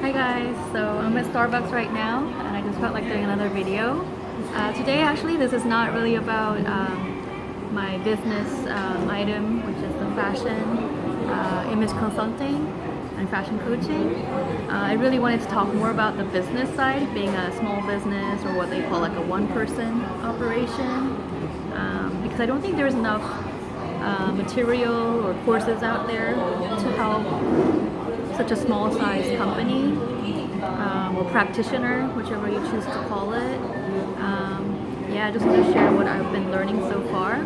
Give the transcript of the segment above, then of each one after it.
Hi guys, so I'm at Starbucks right now and I just felt like doing another video. Today actually this is not really about my business item, which is the fashion image consulting and fashion coaching. I really wanted to talk more about the business side, being a small business or what they call like a one-person operation, because I don't think there's enough material or courses out there to help such a small sized company or practitioner, whichever you choose to call it. Yeah, I just want to share what I've been learning so far.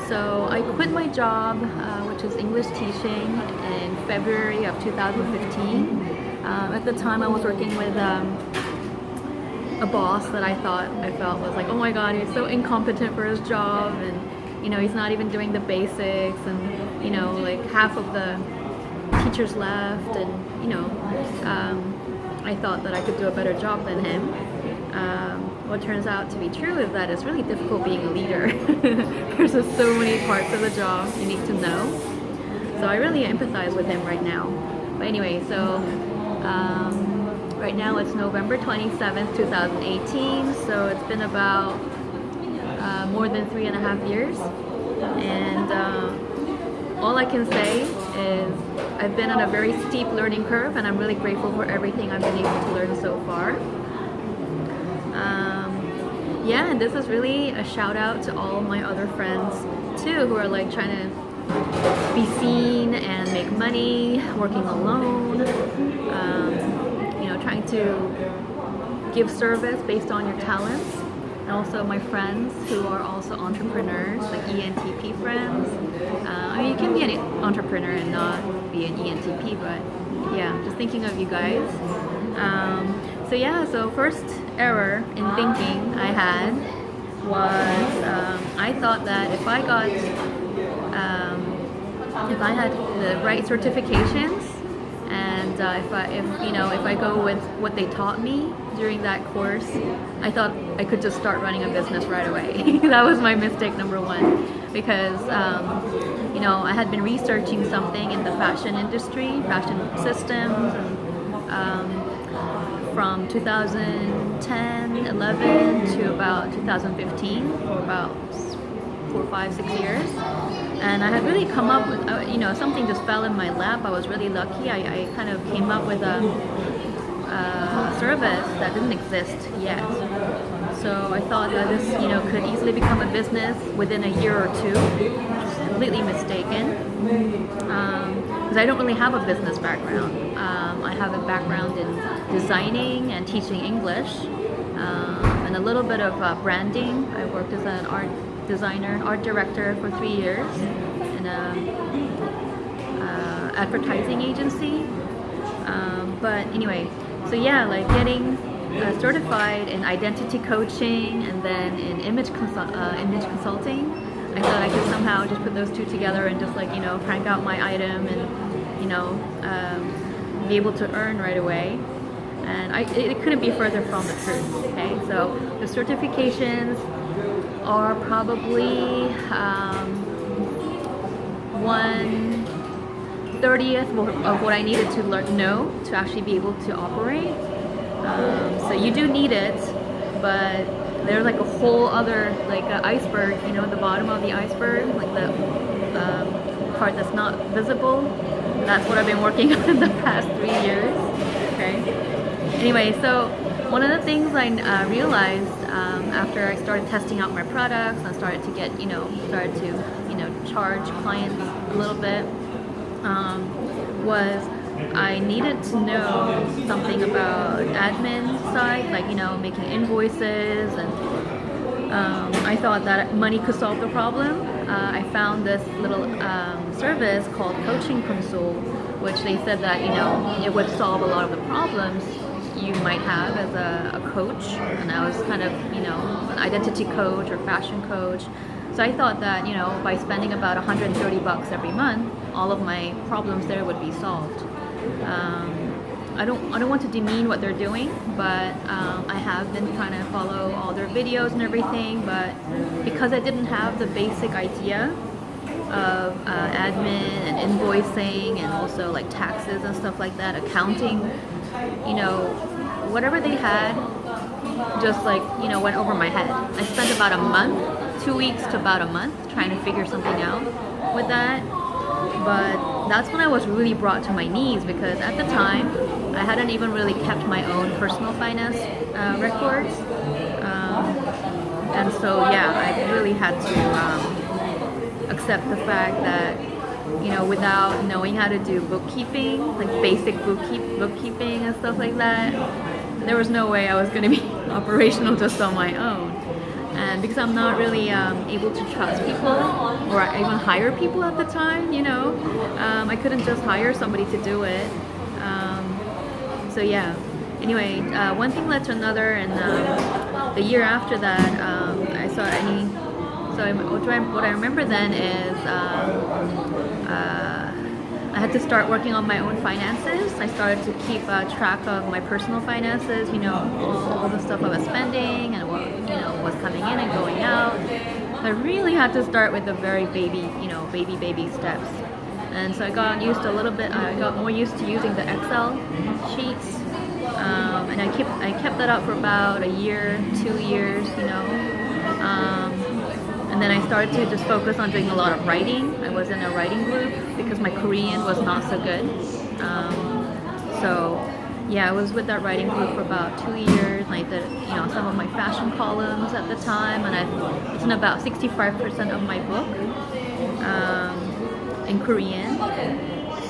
So I quit my job, which is English teaching, in February of 2015. At the time I was working with a boss that I felt was like, oh my god, he's so incompetent for his job, and he's not even doing the basics, and like half of the teachers left, and I thought that I could do a better job than him. What turns out to be true is that it's really difficult being a leader. There's just so many parts of the job you need to know. So I really empathize with him right now. But anyway, so right now it's November 27th, 2018. So it's been about more than 3.5 years. And all I can say is I've been on a very steep learning curve, and I'm really grateful for everything I've been able to learn so far. Yeah, and this is really a shout out to all my other friends too, who are like trying to be seen and make money, working alone, trying to give service based on your talents. And also my friends who are also entrepreneurs, like ENTP friends. I mean, you can be an entrepreneur and not be an ENTP, but yeah, just thinking of you guys. So first error in thinking I had was I thought that if I had the right certifications, and if I go with what they taught me during that course, I thought I could just start running a business right away. That was my mistake number one, because I had been researching something in the fashion industry, fashion systems, and from 2010, 11 to about 2015, for about 4, 5, 6 years. And I had really come up with, something just fell in my lap. I was really lucky. I kind of came up with a service that didn't exist yet. So I thought that this, could easily become a business within a year or two, which is completely mistaken. Because I don't really have a business background. I have a background in designing and teaching English, and a little bit of branding. I worked as an art designer, art director for 3 years in an advertising agency. But anyway, so yeah, like getting certified in identity coaching and then in image consulting, I thought I could somehow just put those two together and just crank out my item and be able to earn right away. And it couldn't be further from the truth. Okay, so the certifications are probably 1/30th of what I needed to know to actually be able to operate. So you do need it, but there's like a whole other iceberg, at the bottom of the iceberg, like the part that's not visible. That's what I've been working on in the past 3 years. Okay. Anyway, so one of the things I realized after I started testing out my products and started to get, charge clients a little bit, was I needed to know something about admin side, making invoices, and I thought that money could solve the problem. I found this little service called Coaching Console, which they said that, it would solve a lot of the problems you might have as a coach, and I was kind of, an identity coach or fashion coach. So I thought that, by spending about $130 every month, all of my problems there would be solved. I don't want to demean what they're doing, but I have been trying to follow all their videos and everything, but because I didn't have the basic idea of admin and invoicing and also like taxes and stuff like that, accounting, whatever they had just like, went over my head. I spent about a month, 2 weeks to about a month trying to figure something out with that. But that's when I was really brought to my knees because at the time I hadn't even really kept my own personal finance records. And so, yeah, I really had to accept the fact that, without knowing how to do bookkeeping, like basic bookkeeping and stuff like that, there was no way I was going to be operational just on my own. And because I'm not really able to trust people or even hire people at the time, I couldn't just hire somebody to do it. So yeah, anyway, one thing led to another, and the year after that, I saw any. So what I remember then is I had to start working on my own finances. I started to keep track of my personal finances, all the stuff I was spending and what was coming in and going out. I really had to start with the very baby steps. And so I got more used to using the Excel sheets. And I kept that up for about a year, 2 years, and then I started to just focus on doing a lot of writing. I was in a writing group because my Korean was not so good. So yeah, I was with that writing group for about 2 years. And I did, some of my fashion columns at the time, and I've written about 65% of my book in Korean.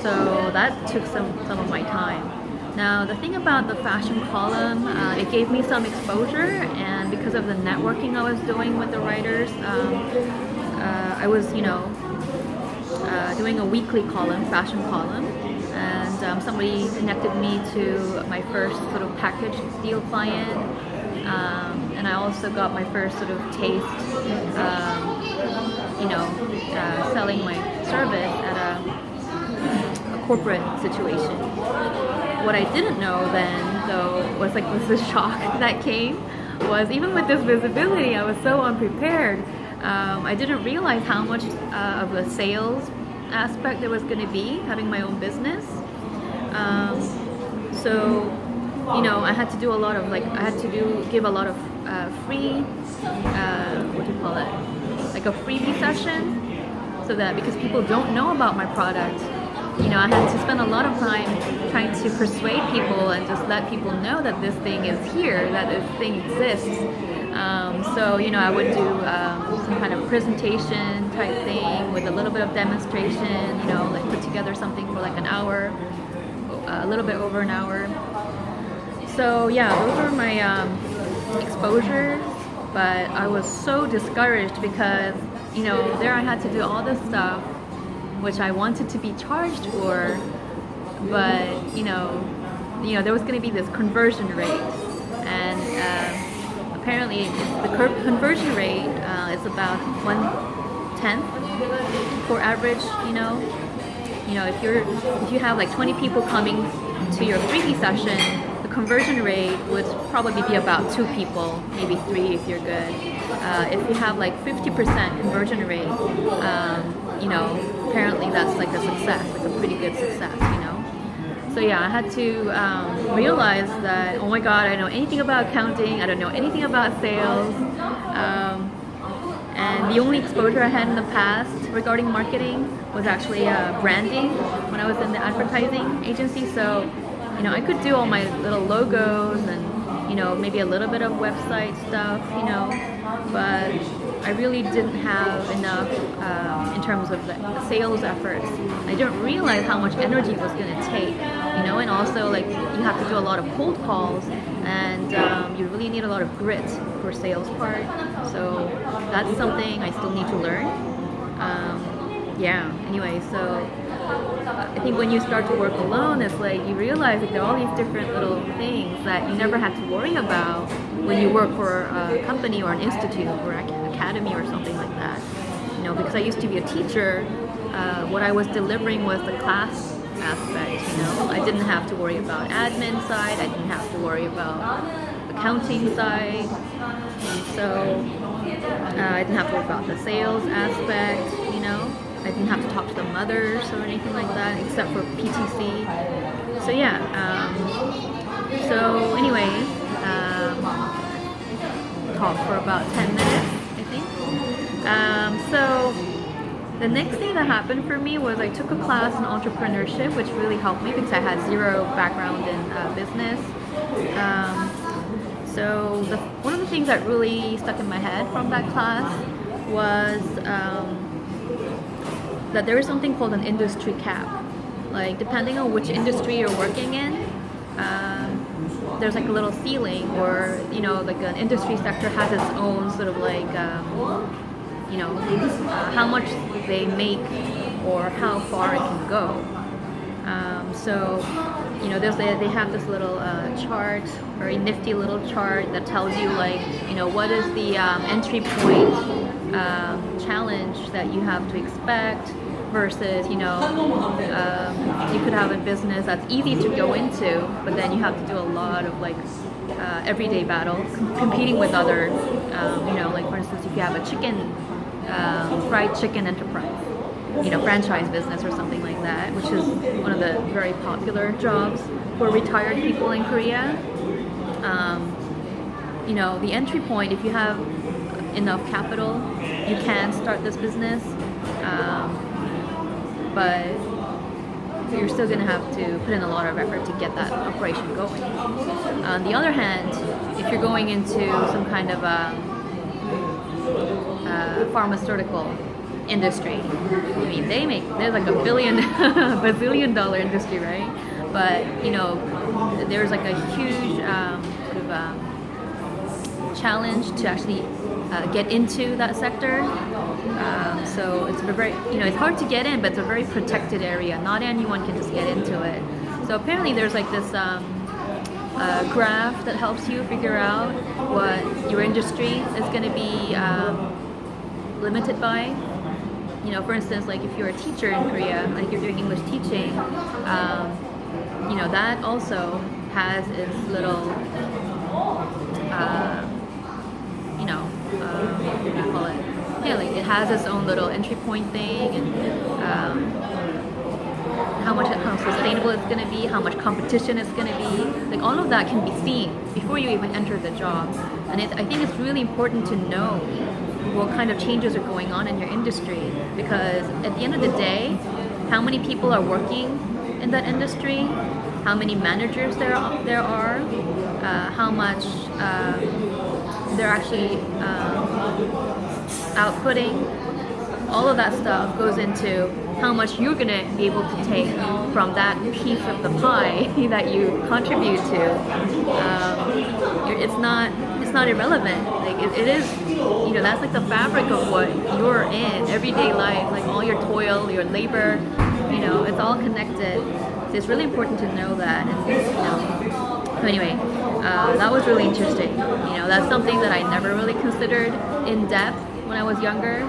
So that took some of my time. Now, the thing about the fashion column, it gave me some exposure, and because of the networking I was doing with the writers, I was, doing a weekly column, fashion column, and somebody connected me to my first sort of package deal client, and I also got my first sort of taste, selling my service at a corporate situation. What I didn't know then, though, was like this shock that came, was even with this visibility, I was so unprepared. I didn't realize how much of the sales aspect there was going to be, having my own business. So, I had to do a lot of, give a lot of free, like a freebie session, so that because people don't know about my product, I had to spend a lot of time trying to persuade people and just let people know that this thing is here, that this thing exists. So, I would do some kind of presentation type thing with a little bit of demonstration, put together something for like an hour, a little bit over an hour. So, yeah, those were my exposures, but I was so discouraged because, there I had to do all this stuff which I wanted to be charged for, but there was going to be this conversion rate, and apparently the conversion rate is about 1/10 for average. If you have like 20 people coming to your freebie session, the conversion rate would probably be about 2 people, maybe 3 if you're good. If you have like 50% conversion rate, apparently that's like a success, like a pretty good success, So yeah, I had to realize that, oh my God, I don't know anything about accounting, I don't know anything about sales, and the only exposure I had in the past regarding marketing was actually branding when I was in the advertising agency. So, I could do all my little logos and, maybe a little bit of website stuff, but I really didn't have enough in terms of the sales efforts. I didn't realize how much energy it was going to take, and also like you have to do a lot of cold calls, and you really need a lot of grit for sales part. So that's something I still need to learn. Anyway, so I think when you start to work alone, it's like you realize that there are all these different little things that you never had to worry about when you work for a company or an institute or an academy or something like that. Because I used to be a teacher, what I was delivering was the class aspect. I didn't have to worry about admin side, I didn't have to worry about accounting side, so I didn't have to worry about the sales aspect, I didn't have to talk to the mothers or anything like that, except for PTC. So yeah. So anyway, talked for about 10 minutes, I think. So the next thing that happened for me was I took a class in entrepreneurship, which really helped me because I had zero background in business. So one of the things that really stuck in my head from that class was that there is something called an industry cap. Like depending on which industry you're working in, there's like a little ceiling, or like an industry sector has its own sort of like how much they make or how far it can go. So they have this little chart, very nifty little chart that tells you like what is the entry point challenge that you have to expect versus you could have a business that's easy to go into, but then you have to do a lot of like everyday battle competing with other like for instance, if you have a fried chicken enterprise, franchise business or something like that, which is one of the very popular jobs for retired people in Korea. The entry point, if you have enough capital, you can start this business, but you're still going to have to put in a lot of effort to get that operation going. On the other hand, if you're going into some kind of pharmaceutical industry, I mean, there's like a bazillion dollar industry, right? But there's like a huge sort of challenge to actually get into that sector. So it's very, it's hard to get in, but it's a very protected area. Not anyone can just get into it. So apparently there's like this graph that helps you figure out what your industry is going to be limited by. For instance, like if you're a teacher in Korea, like you're doing English teaching, that also has its little, what do you call it? Yeah, like it has its own little entry point thing, and how sustainable it's going to be, how much competition it's going to be. Like all of that can be seen before you even enter the job. And I think it's really important to know what kind of changes are going on in your industry, because at the end of the day, how many people are working in that industry, how many managers there are, how much they're actually outputting, all of that stuff goes into how much you're going to be able to take from that piece of the pie that you contribute to. It's not irrelevant. Like it is, that's like the fabric of what you're in everyday life, like all your toil, your labor, it's all connected. So it's really important to know that. And so anyway, that was really interesting. That's something that I never really considered in depth when I was younger.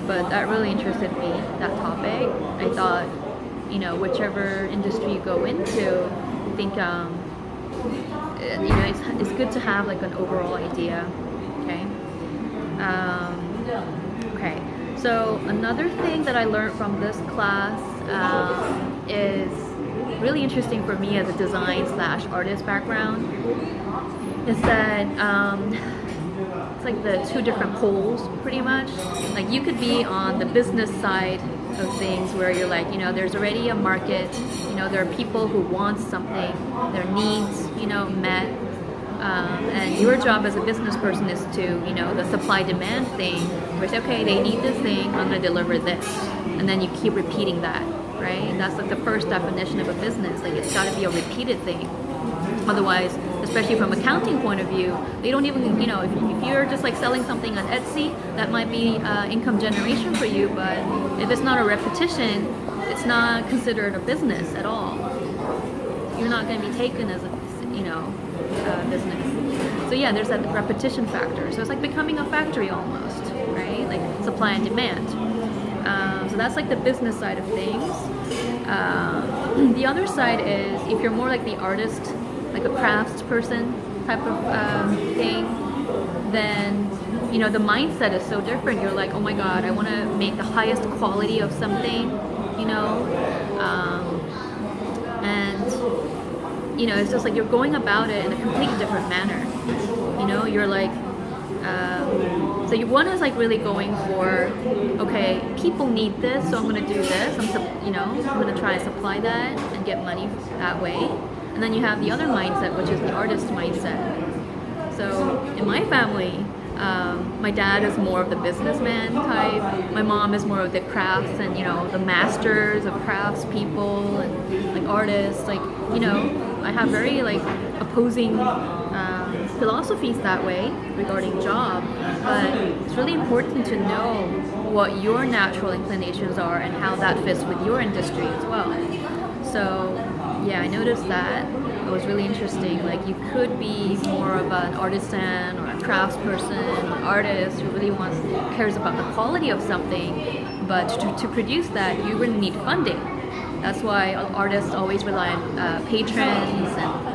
But that really interested me, that topic. I thought, whichever industry you go into, I think, it's good to have like an overall idea. Okay. Okay. So another thing that I learned from this class is really interesting for me as a design/artist background. Is that it's like the two different poles, pretty much. Like you could be on the business side of things where you're like, there's already a market, there are people who want something, their needs, met, and your job as a business person is to, the supply-demand thing, where it's okay, they need this thing, I'm going to deliver this, and then you keep repeating that, right? And that's like the first definition of a business. Like it's got to be a repeated thing. Otherwise, especially from accounting point of view, they don't even, if you're just like selling something on Etsy, that might be income generation for you, but if it's not a repetition, it's not considered a business at all. You're not going to be taken as a, business. So yeah, there's that repetition factor. So it's like becoming a factory almost, right? Like supply and demand. So that's like the business side of things. The other side is if you're more like the artist, like a crafts person type of thing, then the mindset is so different. You're like, oh my god, I want to make the highest quality of something, and it's just like you're going about it in a completely different manner. You're like, one is like really going for, okay, people need this, so I'm going to do this. I'm going to try and supply that and get money that way. And then you have the other mindset, which is the artist mindset. So in my family, my dad is more of the businessman type. My mom is more of the crafts and the masters of crafts people and like artists. Like I have very like opposing philosophies that way regarding job. But it's really important to know what your natural inclinations are and how that fits with your industry as well. So yeah, I noticed that. It was really interesting. Like you could be more of an artisan or a craftsperson, an artist who really cares about the quality of something, but to produce that, you really need funding. That's why artists always rely on patrons and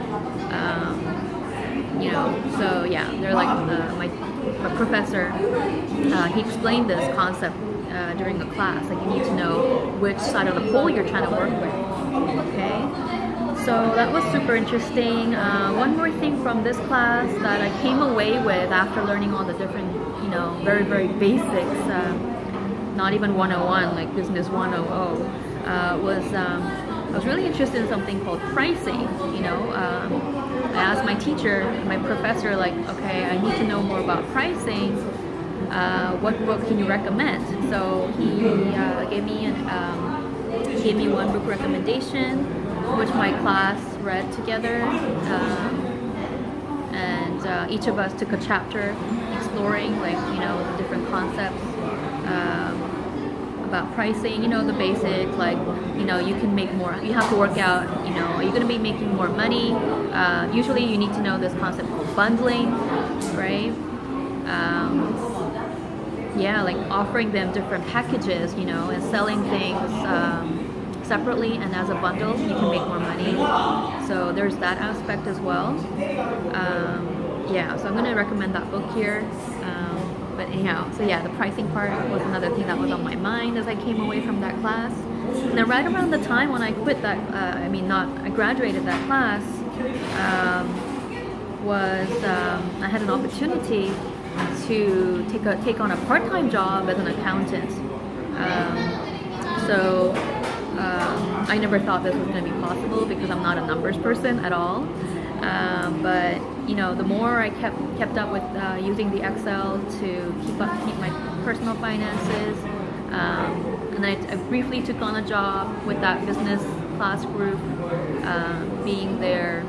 So yeah, they're like my professor. He explained this concept during the class. Like you need to know which side of the pole you're trying to work with. Okay. So that was super interesting. One more thing from this class that I came away with after learning all the different, very, very basics, not even 101, like business 100, was I was really interested in something called pricing. I asked my teacher, my professor, like, okay, I need to know more about pricing. What book can you recommend? So he gave me one book recommendation, which my class read together, and each of us took a chapter exploring the different concepts about pricing, the basic, like you can make more, you have to work out, are you going to be making more money? Usually you need to know this concept called bundling, right? Like offering them different packages, and selling things separately and as a bundle, you can make more money. So there's that aspect as well. So I'm going to recommend that book here. But anyhow, so yeah, the pricing part was another thing that was on my mind as I came away from that class. And then right around the time when I quit that, I graduated that class, I had an opportunity to take on a part-time job as an accountant. I never thought this was going to be possible because I'm not a numbers person at all. But the more I kept up with using the Excel to keep my personal finances, and I briefly took on a job with that business class group, being their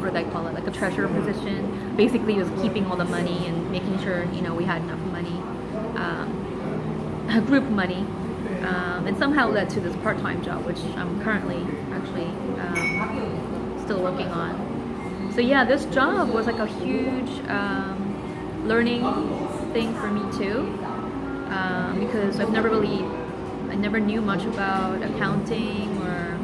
what do they call it, like a treasurer position. Basically, it was keeping all the money and making sure we had enough money, group money. And somehow led to this part-time job, which I'm currently actually still working on. So yeah, this job was like a huge learning thing for me too, because I never knew much about accounting or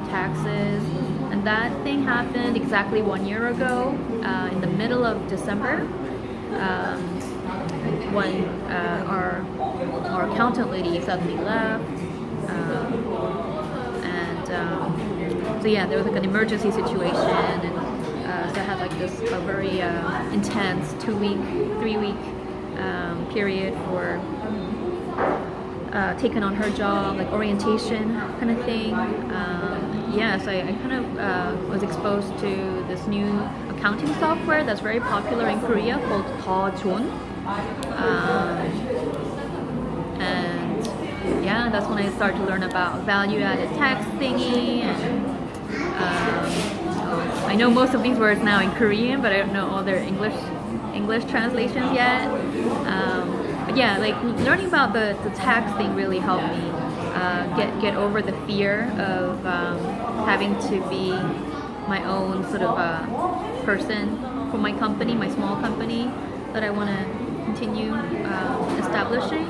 taxes, and that thing happened exactly 1 year ago, in the middle of December, when our accountant lady suddenly left, so yeah, there was like an emergency situation, and so I had like this a very intense 3-week period for taking on her job, like orientation kind of thing. So I kind of was exposed to this new accounting software that's very popular in Korea called Dajon. And yeah, that's when I started to learn about value-added tax thingy, and I know most of these words now in Korean, but I don't know all their English translations yet. But yeah, like learning about the tax thing really helped me get over the fear of having to be my own sort of person for my company, my small company that I want to continue establishing.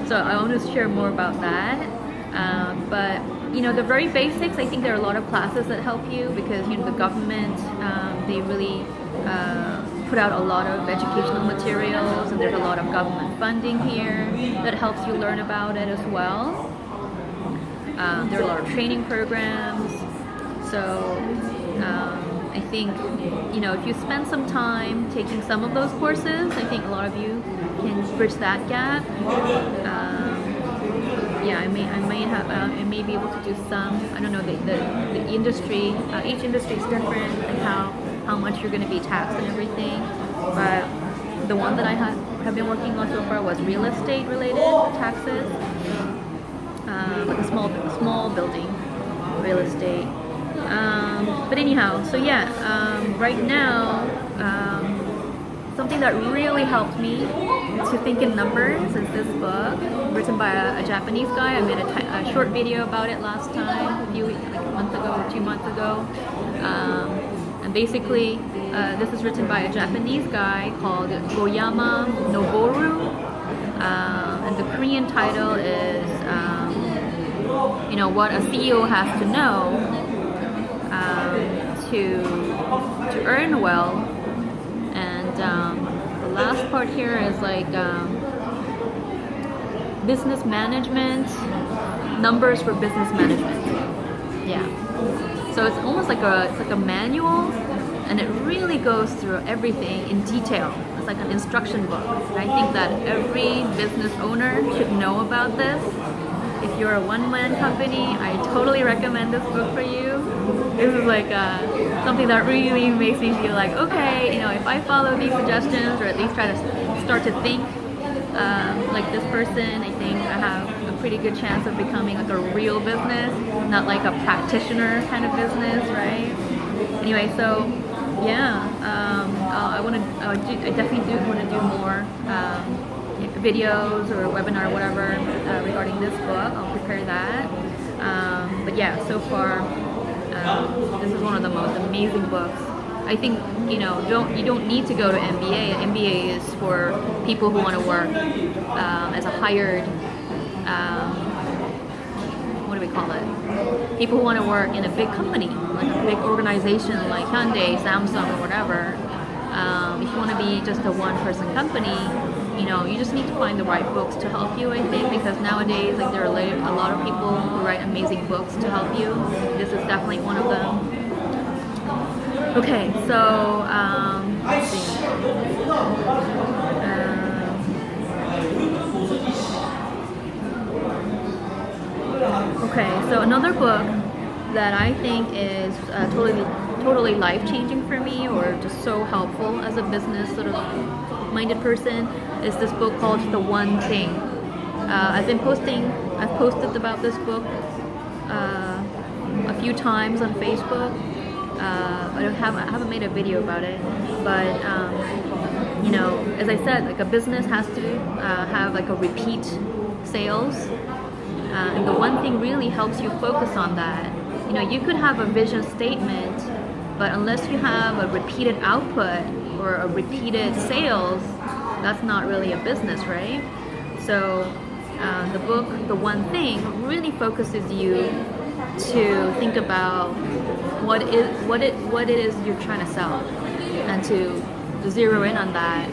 So I want to share more about that. But the very basics, I think there are a lot of classes that help you because the government, they really put out a lot of educational materials, and there's a lot of government funding here that helps you learn about it as well. There are a lot of training programs. So I think, if you spend some time taking some of those courses, I think a lot of you can bridge that gap. I may be able to do some. I don't know, the industry, each industry is different, and how much you're going to be taxed and everything. But the one that I have been working on so far was real estate related taxes, like a small building, real estate. But anyhow, so right now, something that really helped me to think in numbers is this book written by a Japanese guy. I made a short video about it last time, like a month ago or 2 months ago. And basically, this is written by a Japanese guy called Goyama Noboru. And the Korean title is, what a CEO has to know to earn well. And the last part here is like business management, numbers for business management. Yeah. So it's almost like a manual, and it really goes through everything in detail. It's like an instruction book. And I think that every business owner should know about this. If you're a one-man company, I totally recommend this book for you. This is like something that really makes me feel like, okay, if I follow these suggestions, or at least try to start to think like this person, I think I have a pretty good chance of becoming like a real business, not like a practitioner kind of business, right? Anyway, so I definitely do want to do more videos or webinar or whatever regarding this book. I'll prepare that. So far, this is one of the most amazing books. I think you don't need to go to MBA. MBA is for people who want to work as a hired. What do we call it? People who want to work in a big company, like a big organization like Hyundai, Samsung, or whatever. If you want to be just a one-person company, you just need to find the right books to help you, I think, because nowadays, like, there are a lot of people who write amazing books to help you. This is definitely one of them. Okay, so, let's see. Okay, so another book that I think is totally life-changing for me, or just so helpful as a business sort of minded person, is this book called The One Thing. I've posted about this book a few times on Facebook, but I haven't made a video about it. But as I said, like, a business has to have like a repeat sales, and The One Thing really helps you focus on that. You could have a vision statement, but unless you have a repeated output or a repeated sales, that's not really a business, right? So the book, The One Thing, really focuses you to think about what it is you're trying to sell, and to zero in on that.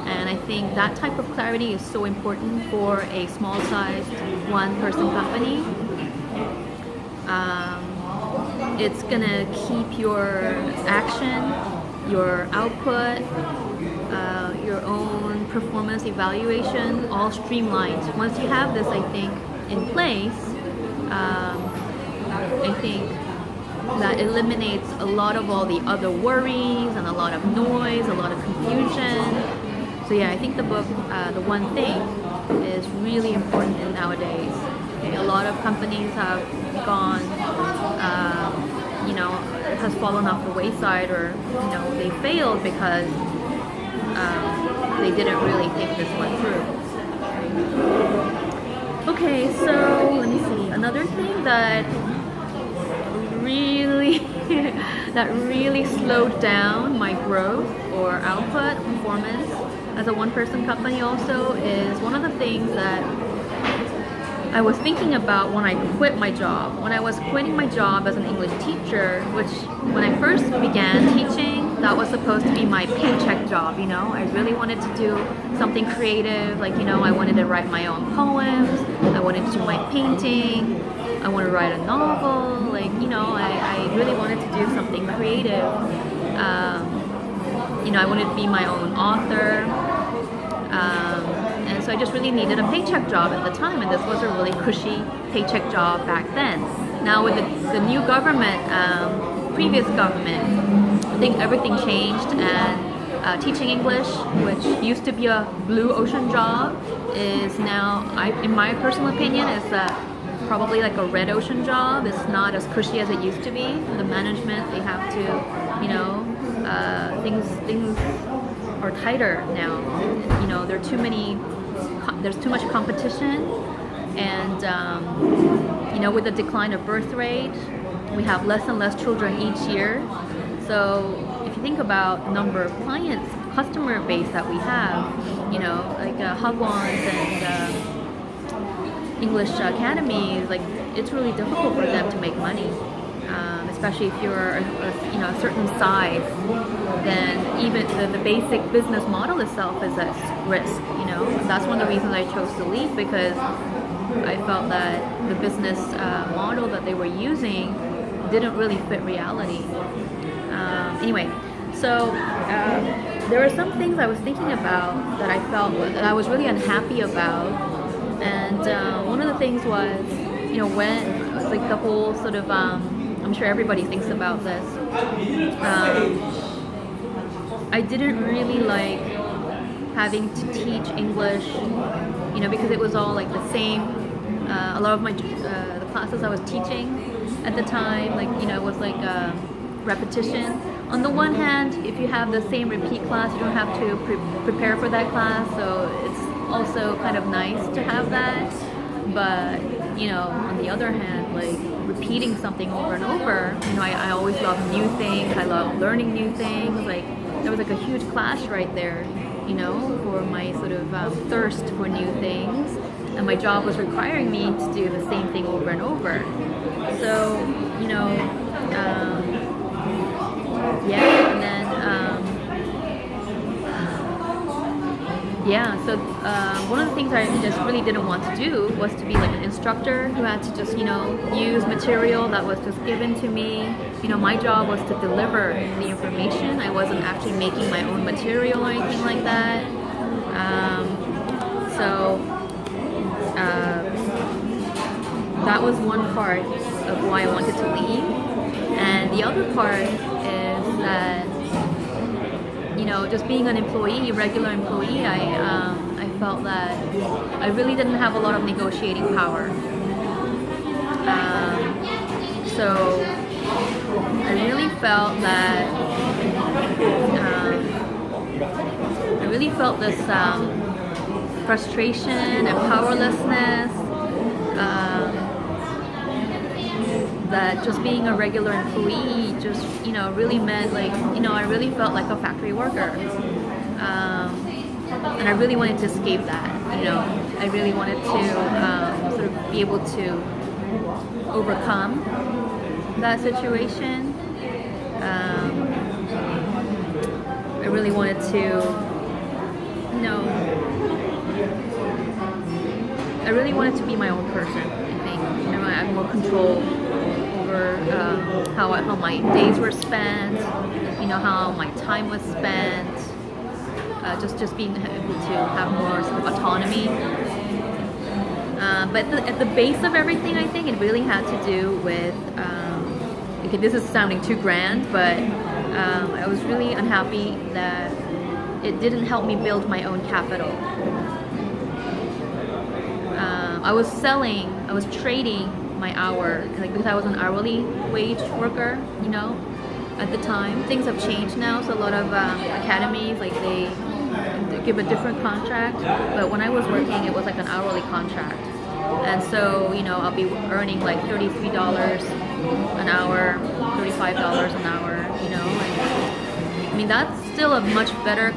And I think that type of clarity is so important for a small-sized one-person company. It's gonna keep your action, your output, your own performance evaluation all streamlined. Once you have this, I think, in place, I think that eliminates a lot of all the other worries and a lot of noise, a lot of confusion. So I think the book, The One Thing, is really important nowadays. Okay, a lot of companies have gone, has fallen off the wayside, or they failed because they didn't really think this one through. Okay, so let me see. Another thing that really slowed down my growth or output performance as a one-person company also is one of the things that I was thinking about when I quit my job. When I was quitting my job as an English teacher, which when I first began teaching, that was supposed to be my paycheck job, you know? I really wanted to do something creative, like, you know, I wanted to write my own poems, I wanted to do my painting, I wanted to write a novel, like, you know, I really wanted to do something creative. You know, I wanted to be my own author. And so I just really needed a paycheck job at the time, and this was a really cushy paycheck job back then. Now with the new government, previous government, I think everything changed, and teaching English, which used to be a blue ocean job, is now, in my personal opinion, is probably like a red ocean job. It's not as cushy as it used to be. The management, they have to, you know, things are tighter now. You know, there's too much competition, and you know, with the decline of birth rate, we have less and less children each year. So if you think about the number of clients, customer base that we have, you know, like Hagwons and English academies, like, it's really difficult for them to make money, especially if you're you know, a certain size. Then even the basic business model itself is at risk, you know. That's one of the reasons I chose to leave, because I felt that the business model that they were using didn't really fit reality. Anyway, so there were some things I was thinking about that I felt that I was really unhappy about, and one of the things was, you know, when like the whole sort of I'm sure everybody thinks about this. I didn't really like having to teach English, you know, because it was all like the same. A lot of my the classes I was teaching at the time, like, you know, it was like repetition. On the one hand, if you have the same repeat class, you don't have to prepare for that class, so it's also kind of nice to have that. But, you know, on the other hand, like, repeating something over and over, you know, I always love new things. I love learning new things. Like, there was like a huge clash right there, you know, for my sort of thirst for new things, and my job was requiring me to do the same thing over and over. So, you know, yeah, and then yeah, so one of the things I just really didn't want to do was to be like an instructor who had to just, you know, use material that was just given to me. You know, my job was to deliver the information. I wasn't actually making my own material or anything like that. So that was one part of why I wanted to leave. And the other part is that, you know, just being an employee, regular employee, I felt that I really didn't have a lot of negotiating power. So I really felt that I really felt this frustration and powerlessness. That just being a regular employee just, you know, really meant, like, you know, I really felt like a factory worker. And I really wanted to escape that, you know. I really wanted to sort of be able to overcome that situation. I really wanted to, you know, I really wanted to be my own person, I think. You know, I had more control over how my days were spent, you know, how my time was spent, just being able to have more sort of autonomy. But at the base of everything, I think it really had to do with, okay, this is sounding too grand, but I was really unhappy that it didn't help me build my own capital. I was trading my hour, like, because I was an hourly wage worker, you know, at the time. Things have changed now, so a lot of academies, like, they give a different contract, but when I was working, it was like an hourly contract. And so, you know, I'll be earning like $33 an hour, $35 an hour, you know, and I mean, that's still a much better